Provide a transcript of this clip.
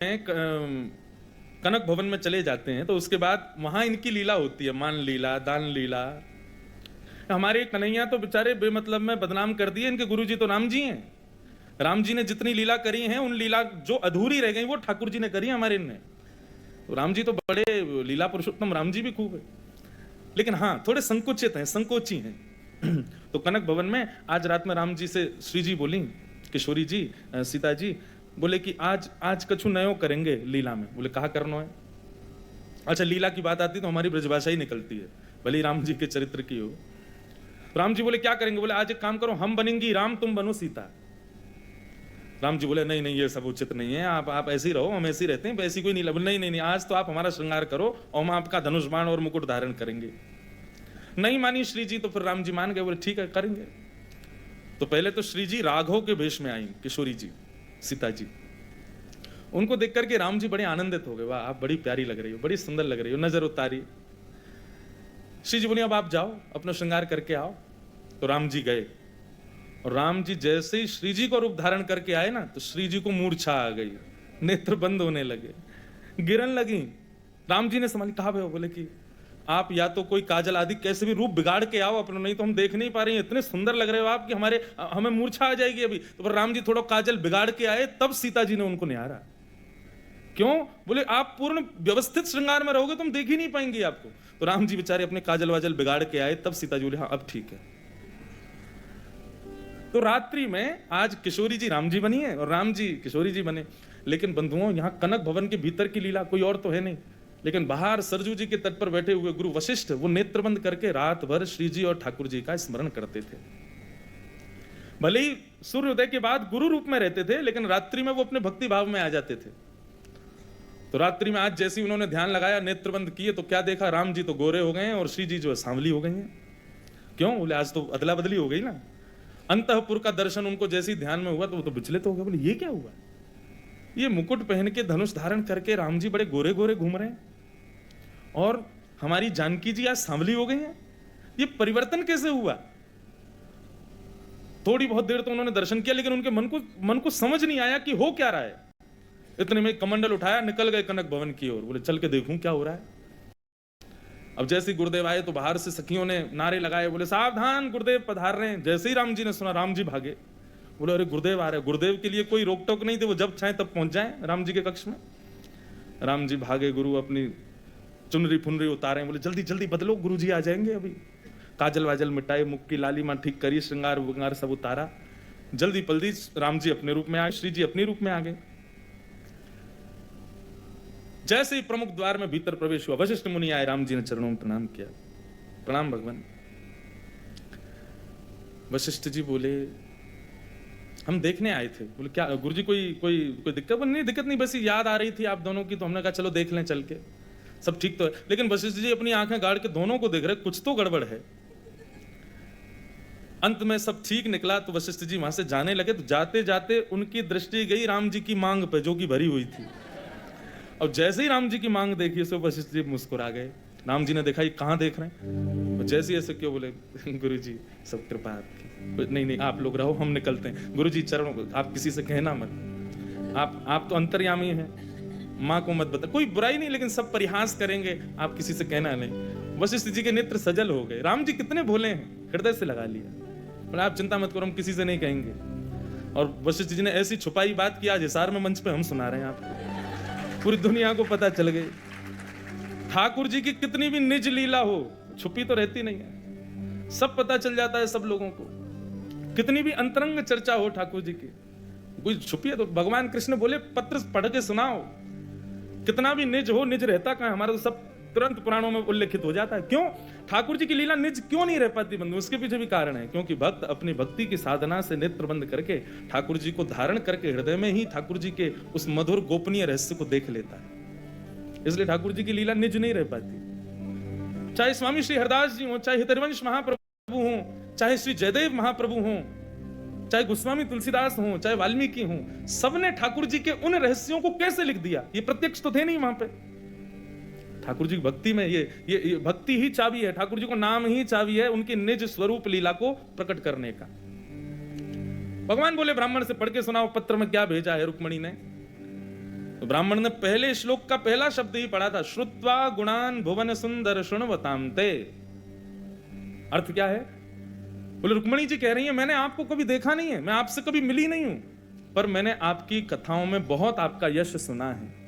कनक भवन में चले जाते हैं तो उसके बाद वहां इनकी लीला होती है, मान लीला, दान लीला। हमारे कन्हैया तो बेचारे बेमतलब में बदनाम कर दिए, इनके गुरुजी तो राम जी हैं। राम जी ने जितनी लीला करी हैं, उन लीला जो अधूरी रह गई वो ठाकुर जी ने करी हमारे इनने। तो राम जी तो बड़े लीला पुरुषोत्तम, राम जी भी खूब है, लेकिन हाँ थोड़े संकुचित हैं, संकोची हैं। तो कनक भवन में आज रात में राम जी से श्री जी बोली, किशोरी जी, सीता जी बोले कि आज कछु नयो करेंगे लीला में। बोले कहा करना है? अच्छा, लीला की बात आती तो हमारी ब्रजभाषा ही निकलती है, भले ही राम जी के चरित्र की हो। राम जी बोले क्या करेंगे? बोले आज एक काम करो, हम बनेंगी राम, तुम बनो सीता। राम जी बोले नहीं नहीं, ये सब उचित नहीं है, आप ऐसे ही रहो, हम ऐसे ही रहते हैं, ऐसी कोई नहीं। नहीं नहीं नहीं, आज तो आप हमारा श्रृंगार करो और हम आपका धनुष बाण और मुकुट धारण करेंगे। नहीं मानी श्री जी, तो फिर राम जी मान गए, बोले ठीक है करेंगे। तो पहले तो श्री जी राघव के वेश में आई, किशोरी जी, सीता जी। उनको देख करके राम जी बड़े आनंदित हो गए, वाह आप बड़ी प्यारी लग रही हो, बड़ी सुंदर लग रही हो, नजर उतारी। श्री जी बोले अब आप जाओ, अपना श्रृंगार करके आओ। तो राम जी गए, और राम जी जैसे ही श्री जी को रूप धारण करके आए ना, तो श्री जी को मूर्छा आ गई, नेत्र बंद होने लगे, गिरन लगी। राम जी ने संभाली, कहा भाई? बोले कि आप या तो कोई काजल आदि कैसे भी रूप बिगाड़ के आओ अपना, नहीं तो हम देख नहीं पा रहे हैं, इतने सुंदर लग रहे हो आप कि हमें मूर्छा आ जाएगी अभी। तो फिर राम जी थोड़ा काजल बिगाड़ के आए, तब सीता जी ने उनको निहारा। क्यों? बोले आप पूर्ण व्यवस्थित श्रृंगार में रहोगे तो हम देख ही नहीं पाएंगे आपको। तो राम जी बेचारे अपने काजल वाजल बिगाड़ के आए, तब सीता जी बोले हाँ अब ठीक है। तो रात्रि में आज किशोरी जी राम जी बनी है और राम जी किशोरी जी बने। लेकिन बंधुओं, यहाँ कनक भवन के भीतर की लीला कोई और तो है नहीं, लेकिन बाहर सरजू जी के तट पर बैठे हुए गुरु वशिष्ठ, वो नेत्र बंद करके रात भर श्री जी और ठाकुर जी का स्मरण करते थे। भले ही सूर्योदय के बाद गुरु रूप में रहते थे, लेकिन रात्रि में वो अपने भक्ति भाव में आ जाते थे। तो रात्रि में आज जैसे उन्होंने ध्यान लगाया, नेत्र बंद किए, तो क्या देखा? राम जी तो गोरे हो गए हैं और श्री जी जो है सांवली हो गई हैं। क्यों? बोले आज तो अदला बदली हो गई ना। अंतःपुर का दर्शन उनको जैसे ही ध्यान में हुआ तो वो तो विचलित हो गए। बोले ये क्या हुआ? ये मुकुट पहन के धनुष धारण करके राम जी बड़े गोरे गोरे घूम रहे हैं और हमारी जानकी जी आज सांवली हो गई हैं, ये परिवर्तन कैसे हुआ? थोड़ी बहुत देर तो उन्होंने दर्शन किया, लेकिन उनके मन को समझ नहीं आया कि हो क्या रहा है। इतने में कमंडल उठाया, निकल गए कनक भवन की ओर। बोले चल के देखूं क्या हो रहा है। अब जैसे ही गुरुदेव आए तो बाहर से सखियों ने नारे लगाए, बोले सावधान गुरुदेव पधार रहे हैं। जैसे ही राम जी ने सुना, राम जी भागे। बोले अरे गुरुदेव आ रहे। गुरुदेव के लिए कोई रोक टोक नहीं थी, वो जब चाहे तब पहुंच जाए राम जी के कक्ष में। राम जी भागे, गुरु अपनी चुनरी फुनरी उतारे, बोले जल्दी जल्दी बदलो, गुरु जी आ जाएंगे अभी। काजल वाजल मिटाए, मुख की लाली मां ठीक करी, श्रृंगार वंगार सब उतारा, जल्दी पल्दी राम जी अपने रूप में आए, श्री जी अपने रूप में आ गए। जैसे ही प्रमुख द्वार में भीतर प्रवेश हुआ, वशिष्ठ मुनि आए, राम जी ने चरणों में प्रणाम किया। प्रणाम भगवान। वशिष्ठ जी बोले हम देखने आए थे। बोले क्या गुरुजी कोई दिक्कत? बोले नहीं दिक्कत नहीं, बस याद आ रही थी आप दोनों की, तो हमने कहा चलो देख लें चल के, सब ठीक तो है। लेकिन वशिष्ठ जी अपनी आंखें गाड़ के दोनों को देख रहे, कुछ तो गड़बड़ है। अंत में सब ठीक निकला तो वशिष्ठ जी वहां से जाने लगे, तो जाते जाते उनकी दृष्टि गई राम जी की मांग पे, जो कि भरी हुई थी। और जैसे ही राम जी की मांग देखी, सो वशिष्ठ जी मुस्कुरा गए। राम जी ने देखा ये कहां देख रहे हैं, और जैसे ऐसे क्यों? बोले गुरु जी सब कृपा आपकी। नहीं नहीं आप लोग रहो, हम निकलते हैं। गुरु जी चरणों को आप किसी से कहना मत, आप तो अंतर्यामी हैं, माँ को मत बता। कोई बुराई नहीं, लेकिन सब परिहास करेंगे, आप किसी से कहना नहीं। वशिष्ठ जी के नेत्र सजल हो गए। राम जी कितने भोले हैं, हृदय से लगा लिया। बोले आप चिंता मत करो, हम किसी से नहीं कहेंगे। और वशिष्ठ जी ने ऐसी छुपाई बात की, आज हिसार में मंच पे हम सुना रहे हैं आपको, पूरी दुनिया को पता चल गई। ठाकुर जी की कितनी भी निज लीला हो, छुपी तो रहती नहीं है, सब पता चल जाता है सब लोगों को। कितनी भी अंतरंग चर्चा हो ठाकुर जी की, कोई छुपी है तो भगवान कृष्ण बोले पत्र पढ़ के सुनाओ। कितना भी निज हो, निज रहता कहां? हमारा तो सब तुरंत पुराणों में उल्लेखित हो जाता है। क्यों? ठाकुर जी की लीला निज क्यों नहीं रह पाती बंधु? उसके पीछे भी कारण है, क्योंकि भक्त अपनी भक्ति की साधना से नेत्र बंद करके ठाकुर जी को धारण करके हृदय में ही ठाकुर जी के उस मधुर गोपनीय रहस्य को देख लेता है। इसलिए ठाकुर जी की लीला निज नहीं रह पाती। चाहे स्वामी श्री हरदास जी हो, चाहे हितरवंश महाप्रभु हो, चाहे श्री जयदेव महाप्रभु हो, चाहे गोस्वामी तुलसीदास हो, चाहे वाल्मीकि हो, सबने ठाकुर जी के उन रहस्यों को कैसे लिख दिया? ये प्रत्यक्ष तो थे नहीं वहां पे। ठाकुर जी की भक्ति में ये भक्ति ही चाबी है, ठाकुर जी को नाम ही चाबी है उनकी निज स्वरूप लीला को प्रकट करने का। भगवान बोले ब्राह्मण से पढ़ के सुनाओ, पत्र में क्या भेजा है रुक्मणी ने। तो ब्राह्मण ने पहले श्लोक का पहला शब्द ही पढ़ा था, श्रुत्वा गुणान भुवन सुंदर शृण्वताम ते। अर्थ क्या है? बोले रुक्मणी जी कह रही है मैंने आपको कभी देखा नहीं है, मैं आपसे कभी मिली नहीं हूं, पर मैंने आपकी कथाओं में बहुत आपका यश सुना है।